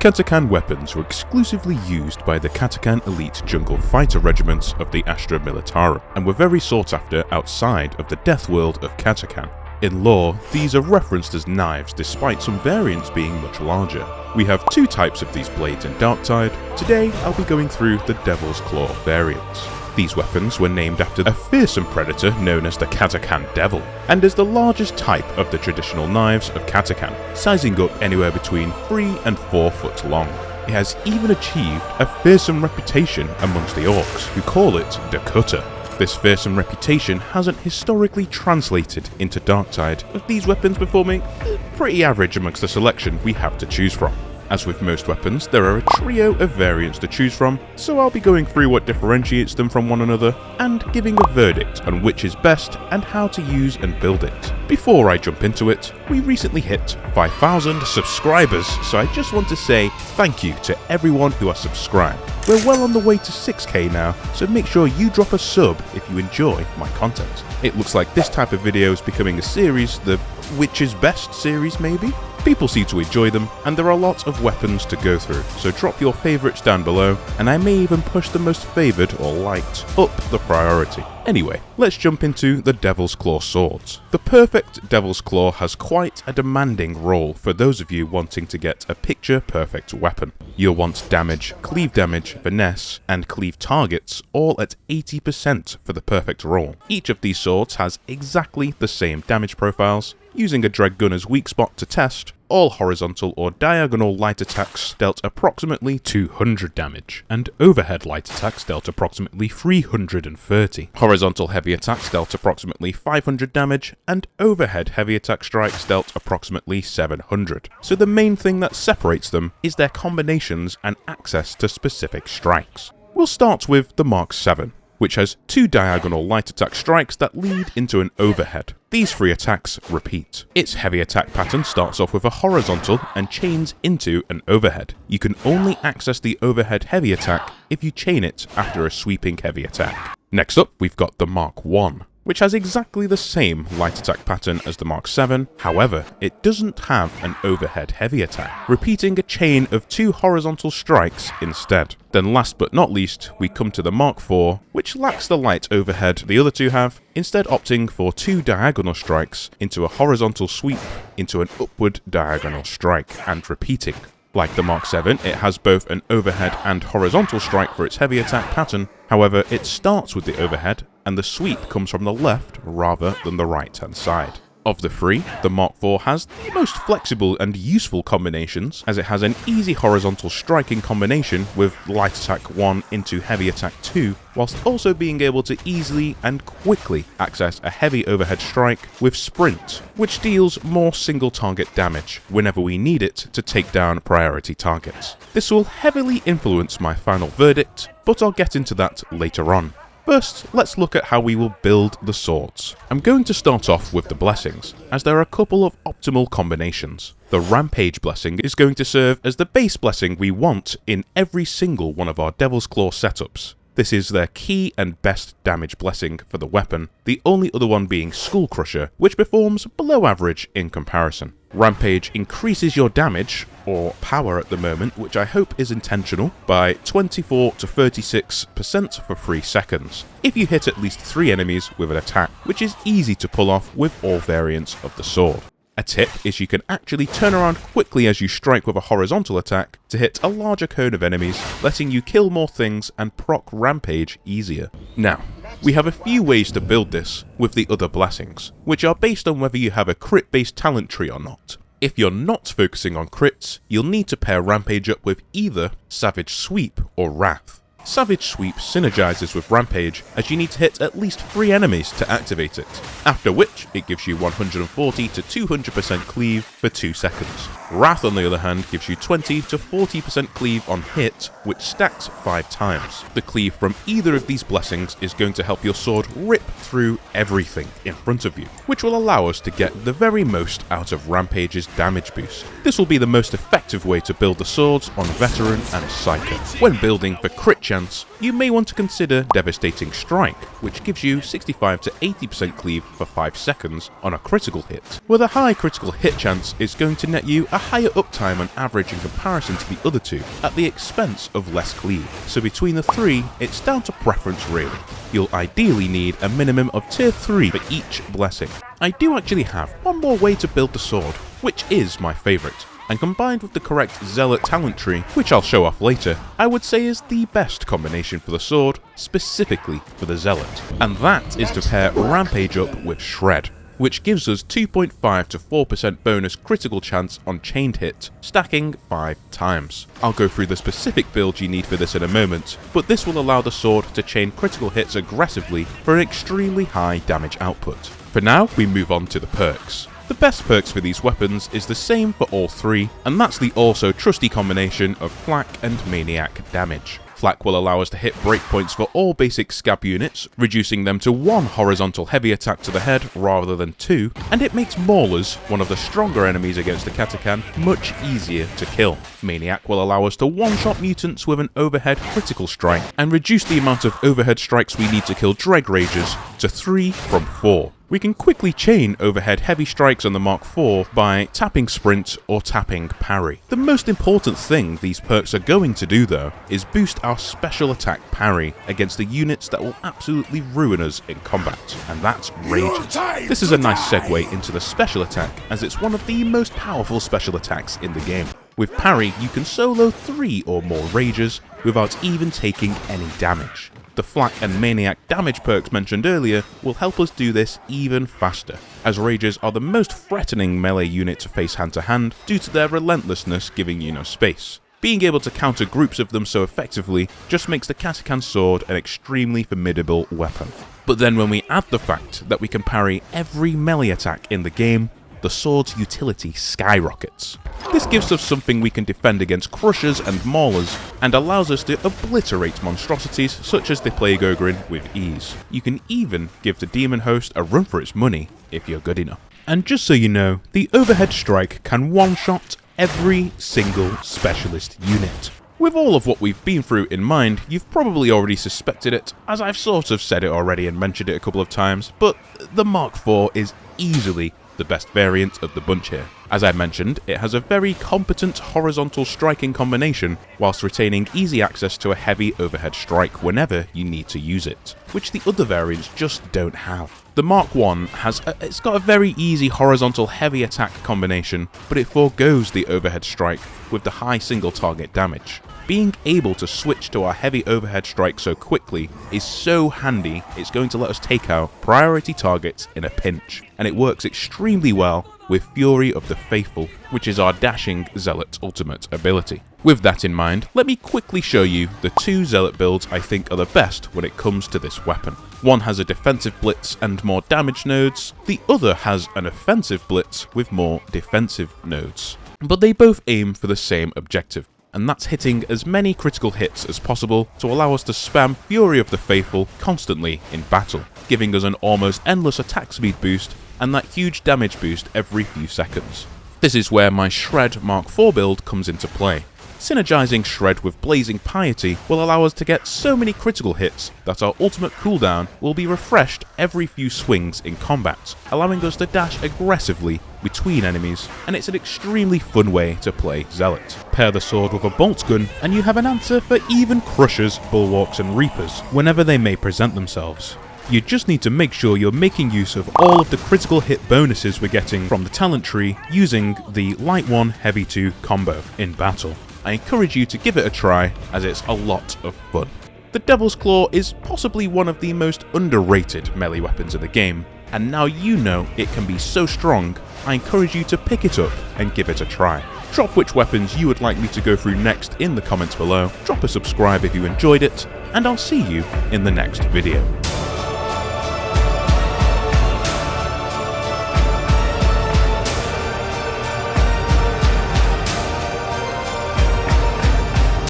Catachan weapons were exclusively used by the Catachan elite jungle fighter regiments of the Astra Militarum, and were very sought after outside of the death world of Catachan. In lore, these are referenced as knives despite some variants being much larger. We have two types of these blades in Darktide. Today I'll be going through the Devil's Claw variants. These weapons were named after a fearsome predator known as the Catachan Devil, and is the largest type of the traditional knives of Catachan, sizing up anywhere between 3 and 4 foot long. It has even achieved a fearsome reputation amongst the orcs, who call it the Cutter. This fearsome reputation hasn't historically translated into Darktide, with these weapons performing pretty average amongst the selection we have to choose from. As with most weapons, there are a trio of variants to choose from, so I'll be going through what differentiates them from one another, and giving a verdict on which is best and how to use and build it. Before I jump into it, we recently hit 5,000 subscribers, so I just want to say thank you to everyone who has subscribed. We're well on the way to 6k now, so make sure you drop a sub if you enjoy my content. It looks like this type of video is becoming a series, the which is best series maybe? People seem to enjoy them, and there are a lot of weapons to go through, so drop your favourites down below, and I may even push the most favoured or liked up the priority. Anyway, let's jump into the Devil's Claw swords. The perfect Devil's Claw has quite a demanding role for those of you wanting to get a picture-perfect weapon. You'll want damage, cleave damage, finesse, and cleave targets all at 80% for the perfect roll. Each of these swords has exactly the same damage profiles. Using a drag gunner's weak spot to test, all horizontal or diagonal light attacks dealt approximately 200 damage, and overhead light attacks dealt approximately 330. Horizontal heavy attacks dealt approximately 500 damage, and overhead heavy attack strikes dealt approximately 700. So the main thing that separates them is their combinations and access to specific strikes. We'll start with the Mark 7. Which has 2 diagonal light attack strikes that lead into an overhead. These 3 attacks repeat. Its heavy attack pattern starts off with a horizontal and chains into an overhead. You can only access the overhead heavy attack if you chain it after a sweeping heavy attack. Next up, we've got the Mark 1. Which has exactly the same light attack pattern as the Mark 7, however, it doesn't have an overhead heavy attack, repeating a chain of 2 horizontal strikes instead. Then last but not least, we come to the Mark 4, which lacks the light overhead the other two have, instead opting for 2 diagonal strikes into a horizontal sweep into an upward diagonal strike, and repeating. Like the Mark 7, it has both an overhead and horizontal strike for its heavy attack pattern, however, it starts with the overhead, and the sweep comes from the left rather than the right hand side. Of the 3, the Mark 4 has the most flexible and useful combinations, as it has an easy horizontal striking combination with light attack 1 into heavy attack 2, whilst also being able to easily and quickly access a heavy overhead strike with sprint, which deals more single target damage whenever we need it to take down priority targets. This will heavily influence my final verdict, but I'll get into that later on. First, let's look at how we will build the swords. I'm going to start off with the blessings, as there are a couple of optimal combinations. The Rampage blessing is going to serve as the base blessing we want in every single one of our Devil's Claw setups. This is their key and best damage blessing for the weapon, the only other one being Skull Crusher, which performs below average in comparison. Rampage increases your damage, or power at the moment, which I hope is intentional, by 24 to 36% for 3 seconds, if you hit at least 3 enemies with an attack, which is easy to pull off with all variants of the sword. A tip is you can actually turn around quickly as you strike with a horizontal attack to hit a larger cone of enemies, letting you kill more things and proc Rampage easier. Now, we have a few ways to build this with the other blessings, which are based on whether you have a crit-based talent tree or not. If you're not focusing on crits, you'll need to pair Rampage up with either Savage Sweep or Wrath. Savage Sweep synergizes with Rampage as you need to hit at least 3 enemies to activate it, after which it gives you 140 to 200% cleave for 2 seconds. Wrath on the other hand gives you 20 to 40% cleave on hit, which stacks 5 times. The cleave from either of these blessings is going to help your sword rip through everything in front of you, which will allow us to get the very most out of Rampage's damage boost. This will be the most effective way to build the swords on Veteran and Psycho. When building for crit chance, you may want to consider Devastating Strike, which gives you 65 to 80% cleave for 5 seconds on a critical hit. With a high critical hit chance, it's going to net you a higher uptime on average in comparison to the other two, at the expense of less cleave. So between the three, it's down to preference really. You'll ideally need a minimum of tier 3 for each blessing. I do actually have one more way to build the sword, which is my favourite, and combined with the correct Zealot talent tree, which I'll show off later, I would say is the best combination for the sword, specifically for the Zealot. And that is to pair Rampage up with Shred, which gives us 2.5 to 4% bonus critical chance on chained hit, stacking 5 times. I'll go through the specific build you need for this in a moment, but this will allow the sword to chain critical hits aggressively for an extremely high damage output. For now, we move on to the perks. The best perks for these weapons is the same for all three, and that's the also trusty combination of Flak and Maniac damage. Flak will allow us to hit breakpoints for all basic scab units, reducing them to 1 horizontal heavy attack to the head rather than 2, and it makes Maulers, one of the stronger enemies against the Catachan, much easier to kill. Maniac will allow us to one-shot mutants with an overhead critical strike, and reduce the amount of overhead strikes we need to kill Dreg Rages to 3 from 4. We can quickly chain overhead heavy strikes on the Mark IV by tapping Sprint or tapping Parry. The most important thing these perks are going to do though is boost our special attack Parry against the units that will absolutely ruin us in combat, and that's Rages. This is a nice segue into the special attack, as it's one of the most powerful special attacks in the game. With Parry, you can solo 3 or more Rages without even taking any damage. The Flak and Maniac damage perks mentioned earlier will help us do this even faster, as Rages are the most threatening melee unit to face hand to hand due to their relentlessness giving you no space. Being able to counter groups of them so effectively just makes the Catachan sword an extremely formidable weapon. But then when we add the fact that we can parry every melee attack in the game, the sword's utility skyrockets. This gives us something we can defend against Crushers and Maulers, and allows us to obliterate monstrosities such as the Plague Ogre with ease. You can even give the Demon Host a run for its money if you're good enough. And just so you know, the overhead strike can one-shot every single specialist unit. With all of what we've been through in mind, you've probably already suspected it, as I've sort of said it already and mentioned it a couple of times, but the Mark IV is easily the best variant of the bunch here. As I mentioned, it has a very competent horizontal striking combination, whilst retaining easy access to a heavy overhead strike whenever you need to use it, which the other variants just don't have. The Mark I it's got a very easy horizontal heavy attack combination, but it forgoes the overhead strike with the high single target damage. Being able to switch to our heavy overhead strike so quickly is so handy, it's going to let us take out priority targets in a pinch, and it works extremely well with Fury of the Faithful, which is our dashing Zealot ultimate ability. With that in mind, let me quickly show you the 2 Zealot builds I think are the best when it comes to this weapon. One has a defensive blitz and more damage nodes, the other has an offensive blitz with more defensive nodes. But they both aim for the same objective, and that's hitting as many critical hits as possible to allow us to spam Fury of the Faithful constantly in battle, giving us an almost endless attack speed boost and that huge damage boost every few seconds. This is where my Shred Mark IV build comes into play. Synergizing Shred with Blazing Piety will allow us to get so many critical hits that our ultimate cooldown will be refreshed every few swings in combat, allowing us to dash aggressively between enemies, and it's an extremely fun way to play Zealot. Pair the sword with a bolt gun and you have an answer for even Crushers, Bulwarks and Reapers whenever they may present themselves. You just need to make sure you're making use of all of the critical hit bonuses we're getting from the talent tree using the Light 1 Heavy 2 combo in battle. I encourage you to give it a try, as it's a lot of fun. The Devil's Claw is possibly one of the most underrated melee weapons in the game, and now you know it can be so strong, I encourage you to pick it up and give it a try. Drop which weapons you would like me to go through next in the comments below, drop a subscribe if you enjoyed it, and I'll see you in the next video.